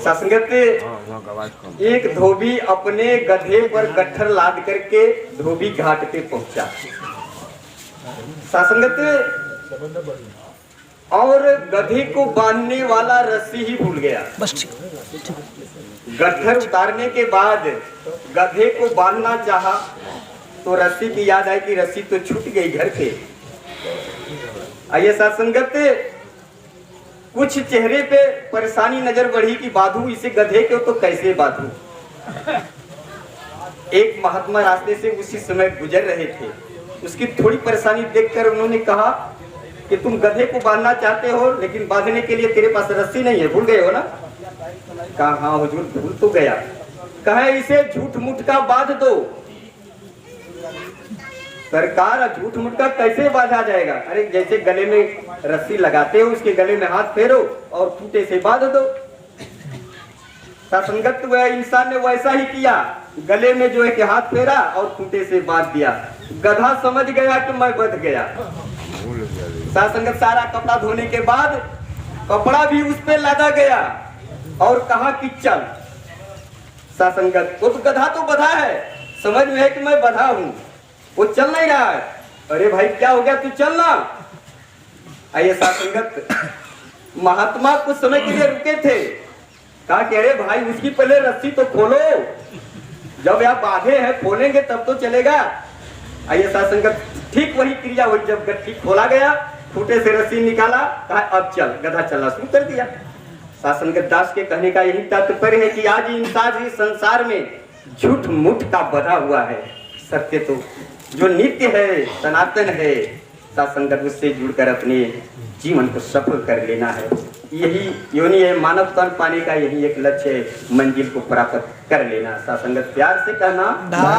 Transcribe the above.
ससंगत एक धोबी अपने गधे पर गट्ठर लाद करके धोबी घाट पे पहुंचा। ससंगत और गधे को बांधने वाला रस्सी ही भूल गया। गट्ठर उतारने के बाद गधे को बांधना चाहा तो रस्सी की याद आई कि रस्सी तो छूट गई घर पे। आइए सत्संगत, कुछ चेहरे पे परेशानी नजर बढ़ी कि बांधू इसे गधे को तो कैसे बांधू। एक महात्मा रास्ते से उसी समय गुजर रहे थे, उसकी थोड़ी परेशानी देखकर उन्होंने कहा कि तुम गधे को बांधना चाहते हो लेकिन बांधने के लिए तेरे पास रस्सी नहीं है, भूल गए हो ना। कहा हाँ हुजूर भूल तो गया। कहा इसे झूठ मूठ का बांध दो। सरकार झूठ मूठ का कैसे बांधा जाएगा? अरे जैसे गले में रस्सी लगाते हो उसके गले में हाथ फेरो और खूंटे से बांध दो। सत्संगत वह इंसान ने वैसा ही किया, गले में जो है कि हाथ फेरा और खूंटे से बांध दिया। गधा समझ गया कि मैं बच गया। सत्संगत सारा कपड़ा धोने के बाद कपड़ा भी उस पे लादा गया और कहा कि चल। सत्संगत वो तो गधा तो बधा है, समझ में है कि मैं बधा हूं, वो चल नहीं रहा है। अरे भाई क्या हो गया, तू चलना। आइए सत्संगत, महात्मा कुछ समय के लिए रुके थे, कहा कि अरे भाई उसकी पहले रस्सी तो खोलो, जब आप बांधे हैं खोलेंगे तब तो चलेगा। आइए सत्संगत, ठीक वही क्रिया हुई। जब गट्ठी खोला गया, खूंटे से रस्सी निकाला, कहा अब चल। गधा चलना शुरू कर दिया। सत्संगत दास के कहने का यही तात्पर्य है कि आज इंसान इस संसार में झूठ मूठ का बधा हुआ है। सत्य तो जो नित्य है, सनातन है, सत्संगत उससे जुड़कर अपने जीवन को सफल कर लेना है। यही योनि है, मानव तन पाने का यही एक लक्ष्य है, मंजिल को प्राप्त कर लेना। सत्संगत प्यार से कहना।